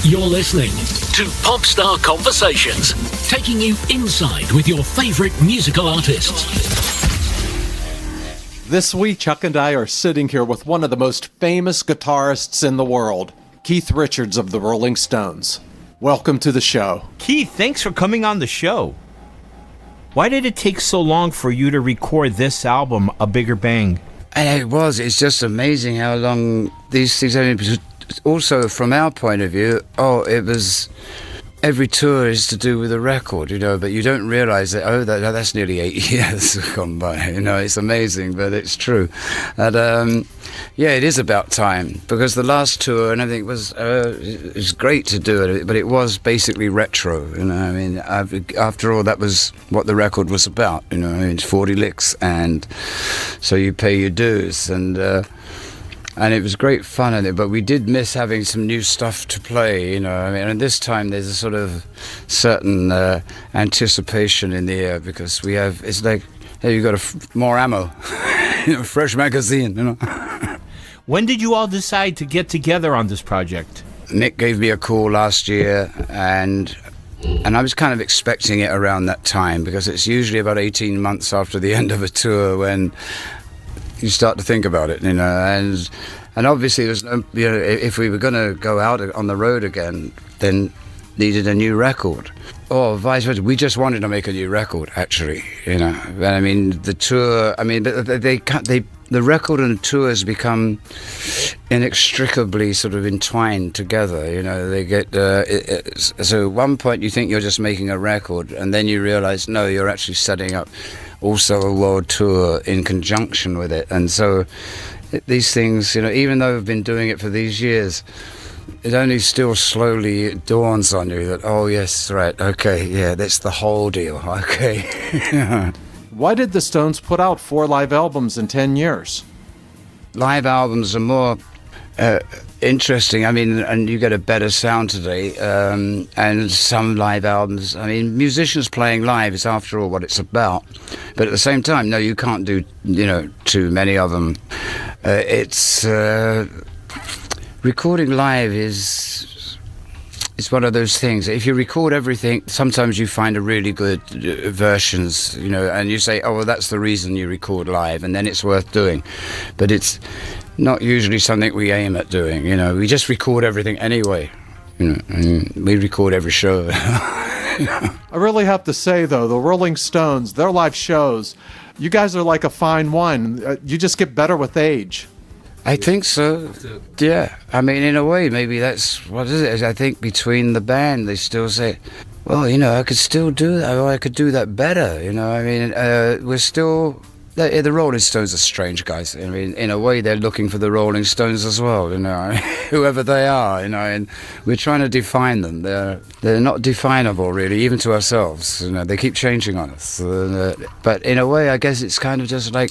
You're listening to Popstar Conversations, taking you inside with your favorite musical artists. This week, Chuck and I are sitting here with one of the most famous guitarists in the world, Keith Richards of the Rolling Stones. Welcome to the show. Keith, thanks for coming on the show. Why did it take so long for you to record this album, A Bigger Bang? It's just amazing how long these things have been. Also, from our point of view, it was every tour is to do with a record, but you don't realize that, that's nearly 8 years gone by, it's amazing, but it's true. And it is about time, because the last tour and everything it was great to do it, but it was basically retro, after all, that was what the record was about, it's 40 licks, and so you pay your dues, and it was great fun, but we did miss having some new stuff to play, and this time there's a sort of certain anticipation in the air, because it's like, hey, you got more ammo, fresh magazine, When did you all decide to get together on this project? Mick gave me a call last year, and I was kind of expecting it around that time, because it's usually about 18 months after the end of a tour when you start to think about it, and obviously there's no, if we were going to go out on the road again, then needed a new record, or vice versa. We just wanted to make a new record, actually, the tour, the record and tours become inextricably sort of entwined together, they get, so at one point you think you're just making a record, and then you realize, no, you're actually setting up also a world tour in conjunction with it. And so these things, even though I've been doing it for these years, it only still slowly dawns on you that, oh yes, right, okay, yeah, that's the whole deal, okay. Why did the Stones put out 4 live albums in 10 years? Live albums are more interesting, and you get a better sound today, and some live albums, musicians playing live is after all what it's about, but at the same time, no, you can't do, too many of them. Recording live is one of those things. If you record everything, sometimes you find a really good versions, and you say, oh, well, that's the reason you record live, and then it's worth doing. But it's not usually something we aim at doing, we just record everything anyway, and we record every show. I really have to say, though, the Rolling Stones, their live shows, you guys are like a fine wine. You just get better with age. I think so, yeah. In a way, maybe that's what is it. I think between the band, they still say, well, I could still do that, or I could do that better, we're still... The Rolling Stones are strange guys. In a way, they're looking for the Rolling Stones as well, whoever they are, and we're trying to define them. They're not definable, really, even to ourselves. They keep changing on us. But in a way, I guess it's kind of just like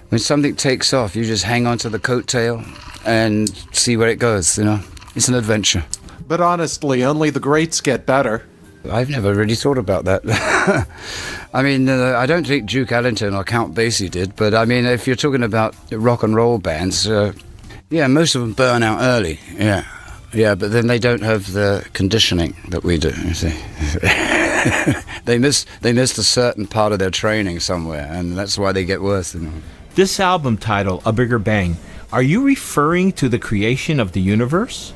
when something takes off, you just hang on to the coattail and see where it goes. It's an adventure. But honestly, only the greats get better. I've never really thought about that. I don't think Duke Ellington or Count Basie did, but if you're talking about rock and roll bands, most of them burn out early, but then they don't have the conditioning that we do, you see. They missed a certain part of their training somewhere, and that's why they get worse. This album title, A Bigger Bang, are you referring to the creation of the universe?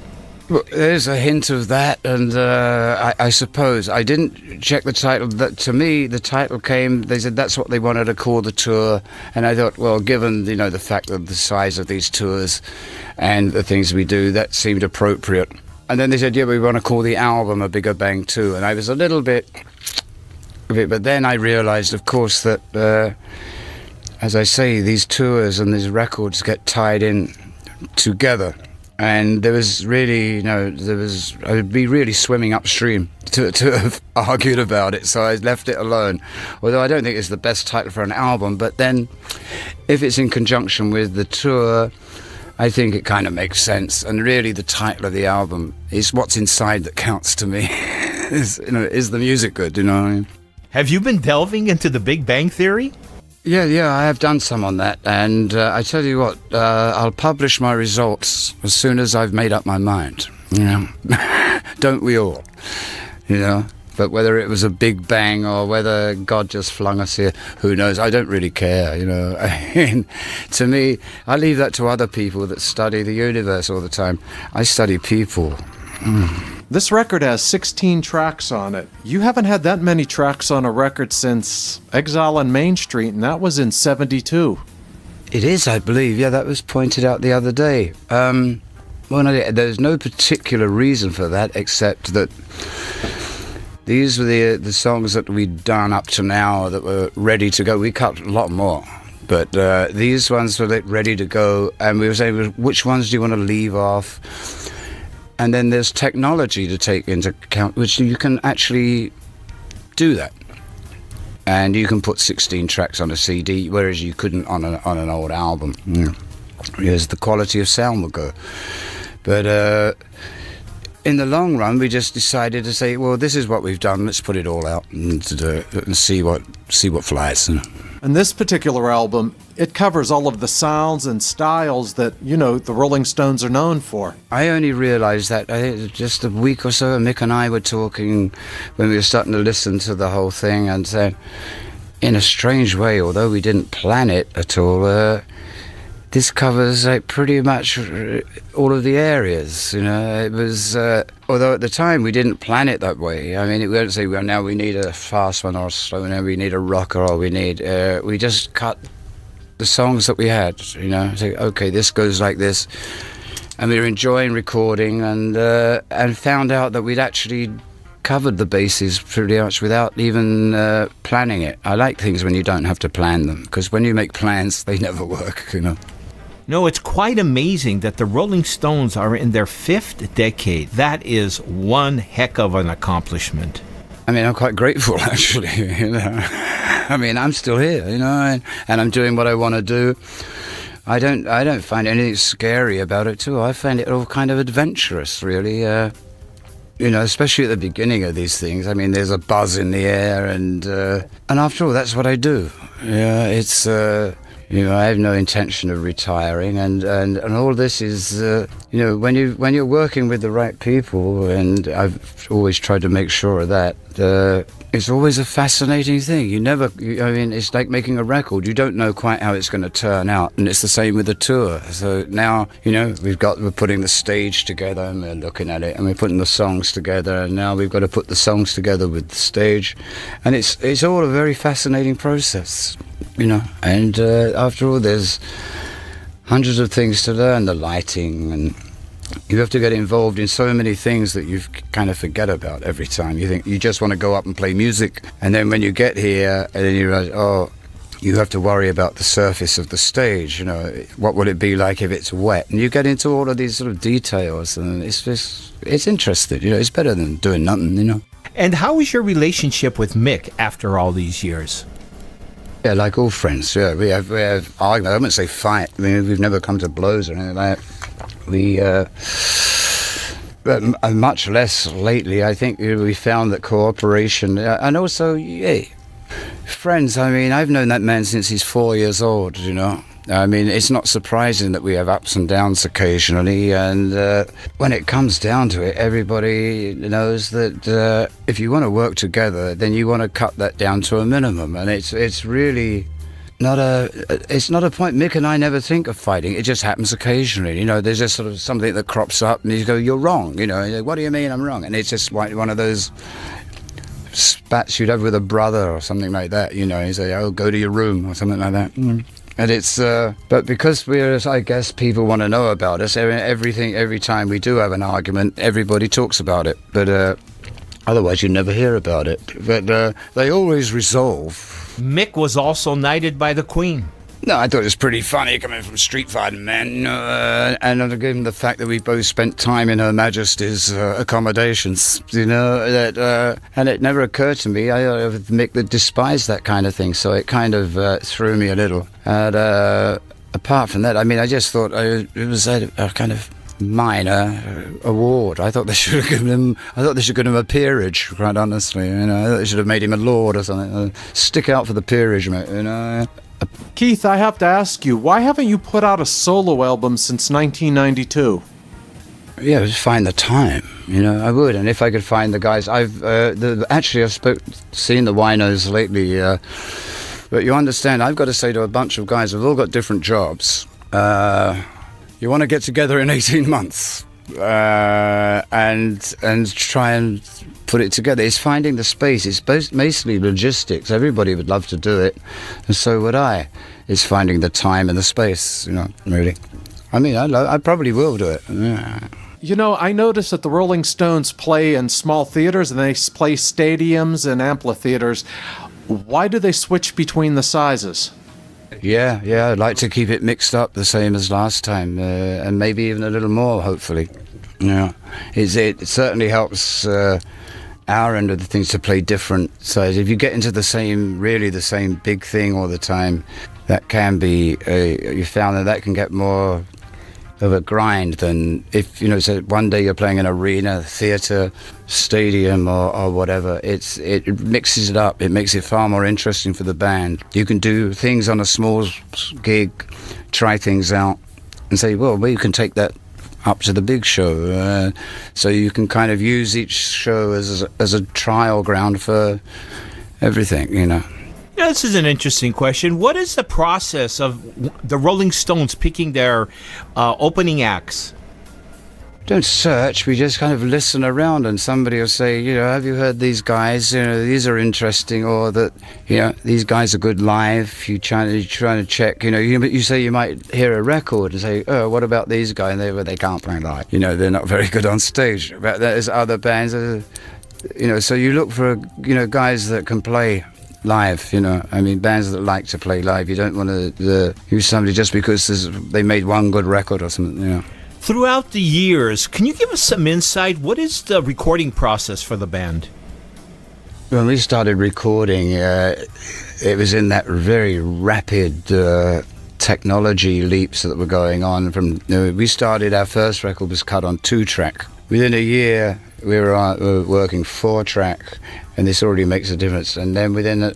Well, there's a hint of that, and I suppose I didn't check the title. That to me, the title came. They said that's what they wanted to call the tour, and I thought, well, given the fact of the size of these tours and the things we do, that seemed appropriate. And then they said, yeah, we want to call the album A Bigger Bang too, and I was a little bit, but then I realised, of course, that as I say, these tours and these records get tied in together. And there was really, I would be really swimming upstream to have argued about it, so I left it alone. Although I don't think it's the best title for an album, but then if it's in conjunction with the tour, I think it kind of makes sense. And really the title of the album is what's inside that counts to me. Is the music good, Have you been delving into the Big Bang Theory? Yeah, I have done some on that, and I tell you what, I'll publish my results as soon as I've made up my mind. You know, don't we all? You know, but whether it was a big bang or whether God just flung us here, who knows? I don't really care, you know. I mean, to me, I leave that to other people that study the universe all the time. I study people. This record has 16 tracks on it. You haven't had that many tracks on a record since Exile on Main Street, and that was in 72. It is, I believe. Yeah, that was pointed out the other day. Well, no, there's no particular reason for that, except that these were the songs that we'd done up to now that were ready to go. We cut a lot more, but these ones were ready to go, and we were saying, which ones do you want to leave off? And then there's technology to take into account, which you can actually do that. And you can put 16 tracks on a CD, whereas you couldn't on an old album. Yes, the quality of sound would go. But in the long run, we just decided to say, well, this is what we've done. Let's put it all out and see what flies. And this particular album, it covers all of the sounds and styles that, you know, the Rolling Stones are known for. I only realised that just a week or so, Mick and I were talking when we were starting to listen to the whole thing, and said, in a strange way, although we didn't plan it at all, this covers pretty much all of the areas, you know. It was, although at the time we didn't plan it that way. I mean, we don't say, well, now we need a fast one or a slow one, we need a rocker, or we just cut the songs that we had, you know. Say, okay, this goes like this. And we were enjoying recording, and found out that we'd actually covered the bases pretty much without even planning it. I like things when you don't have to plan them, because when you make plans, they never work, you know. No, it's quite amazing that the Rolling Stones are in their 5th decade. That is one heck of an accomplishment. I mean, I'm quite grateful, actually, you know. I mean, I'm still here, you know, and I'm doing what I want to do. I don't find anything scary about it, too. I find it all kind of adventurous, really. You know, especially at the beginning of these things. I mean, there's a buzz in the air, and after all, that's what I do. Yeah, it's... you know, I have no intention of retiring, and all this is, you know, when you're working with the right people, and I've always tried to make sure of that. It's always a fascinating thing. I mean, it's like making a record. You don't know quite how it's going to turn out, and it's the same with the tour. So now, you know, we're putting the stage together, and we're looking at it, and we're putting the songs together, and now we've got to put the songs together with the stage, and it's all a very fascinating process, you know. And after all, there's hundreds of things to learn, the lighting, and you have to get involved in so many things that you kind of forget about every time. You think you just want to go up and play music, and then when you get here, and then you realize, oh, you have to worry about the surface of the stage. You know, what would it be like if it's wet? And you get into all of these sort of details, and it's interesting. You know, it's better than doing nothing. You know. And how is your relationship with Mick after all these years? Yeah, like all friends. Yeah, we have arguments. I wouldn't say fight. I mean, we've never come to blows or anything like that. But much less lately. I think we found that cooperation, and also, friends. I mean, I've known that man since he's 4 years old, you know. I mean, it's not surprising that we have ups and downs occasionally, and when it comes down to it, everybody knows that if you want to work together, then you want to cut that down to a minimum, and it's really... It's not a point. Mick and I never think of fighting. It just happens occasionally. You know, there's just sort of something that crops up, and you go, "You're wrong." You know, and you go, what do you mean I'm wrong? And it's just like one of those spats you'd have with a brother or something like that. You know, you say, "Oh, go to your room" or something like that. And it's, but because I guess people want to know about us. Every time we do have an argument, everybody talks about it. But otherwise, you never hear about it. But they always resolve. Mick was also knighted by the Queen. No, I thought it was pretty funny coming from Street Fighting Man, and given the fact that we both spent time in Her Majesty's accommodations, you know, that, and it never occurred to me, Mick that despised that kind of thing, so it kind of threw me a little. And apart from that, I mean, I just thought it was a kind of minor award. I thought they should have given him a peerage, quite honestly. You know, I thought they should have made him a lord or something. Stick out for the peerage, mate, you know. Keith, I have to ask you, why haven't you put out a solo album since 1992? Yeah, just find the time. I would, and if I could find the guys, I've seen the winos lately. But you understand, I've got to say to a bunch of guys who've all got different jobs. You want to get together in 18 months and try and put it together. It's finding the space. It's basically logistics. Everybody would love to do it, and so would I. It's finding the time and the space. Really. I mean, I probably will do it. Yeah. I noticed that the Rolling Stones play in small theaters and they play stadiums and amphitheaters. Why do they switch between the sizes? Yeah, I'd like to keep it mixed up the same as last time, and maybe even a little more, hopefully. It certainly helps our end of the things to play different sizes. If you get into the same big thing all the time, that can be, you found that can get more of a grind than if, so one day you're playing an arena, theatre, stadium or whatever. It mixes it up. It makes it far more interesting for the band. You can do things on a small gig, try things out and say, well, we can take that up to the big show. So you can kind of use each show as a trial ground for everything, Yeah, this is an interesting question. What is the process of the Rolling Stones picking their opening acts? Don't search. We just kind of listen around, and somebody will say, have you heard these guys? These are interesting, or that, these guys are good live. You're trying to check. You say you might hear a record and say, oh, what about these guys? And they can't play live. They're not very good on stage. But there's other bands. So you look for guys that can play live, bands that like to play live. You don't want to use somebody just because they made one good record or something. Throughout the years, can you give us some insight? What is the recording process for the band? When we started recording, it was in that very rapid technology leaps that were going on. We started, our first record was cut on 2-track. Within a year, we were working 4-track, and this already makes a difference. And then within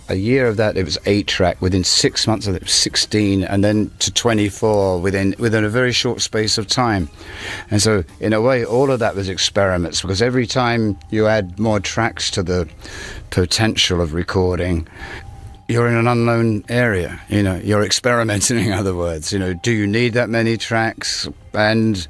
a year of that, it was 8-track. Within 6 months of it, 16, and then to 24 within a very short space of time. And so, in a way, all of that was experiments, because every time you add more tracks to the potential of recording, you're in an unknown area. You're experimenting, in other words. Do you need that many tracks? And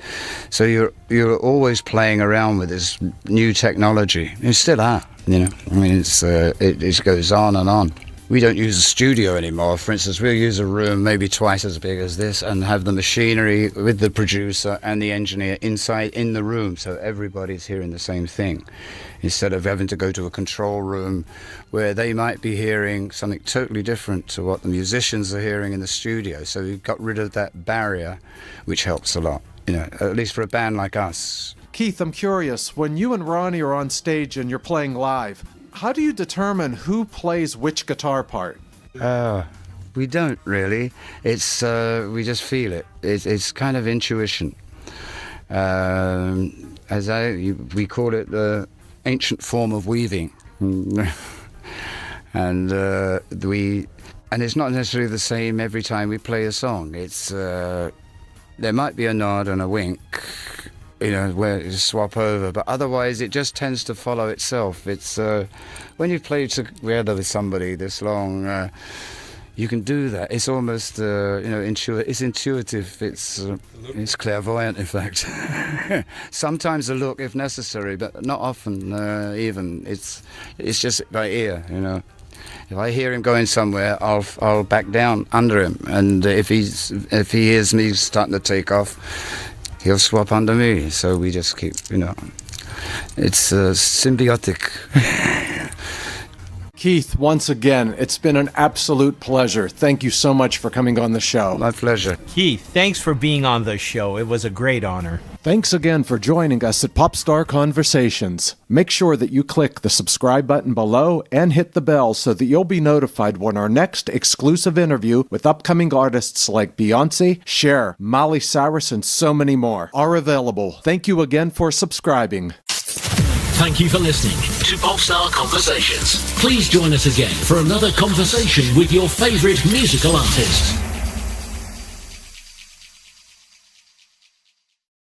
so you're always playing around with this new technology. You still are. It goes on and on. We don't use a studio anymore. For instance, we'll use a room maybe twice as big as this and have the machinery with the producer and the engineer inside in the room, so everybody's hearing the same thing, instead of having to go to a control room where they might be hearing something totally different to what the musicians are hearing in the studio. So we've got rid of that barrier, which helps a lot, at least for a band like us. Keith, I'm curious, when you and Ronnie are on stage and you're playing live, how do you determine who plays which guitar part? We don't really. It's we just feel it. It's kind of intuition. We call it the ancient form of weaving, and it's not necessarily the same every time we play a song. It's there might be a nod and a wink, where you swap over, but otherwise it just tends to follow itself. It's when you play together with somebody this long, you can do that. It's almost It's intuitive. It's clairvoyant, in fact. Sometimes a look if necessary, but not often. Even it's just by ear. If I hear him going somewhere, I'll back down under him, and if he hears me starting to take off, he'll swap under me. So we just keep, it's symbiotic. Keith, once again, it's been an absolute pleasure. Thank you so much for coming on the show. My pleasure. Keith, thanks for being on the show. It was a great honor. Thanks again for joining us at Popstar Conversations. Make sure that you click the subscribe button below and hit the bell so that you'll be notified when our next exclusive interview with upcoming artists like Beyonce, Cher, Miley Cyrus, and so many more are available. Thank you again for subscribing. Thank you for listening to Popstar Conversations. Please join us again for another conversation with your favorite musical artists.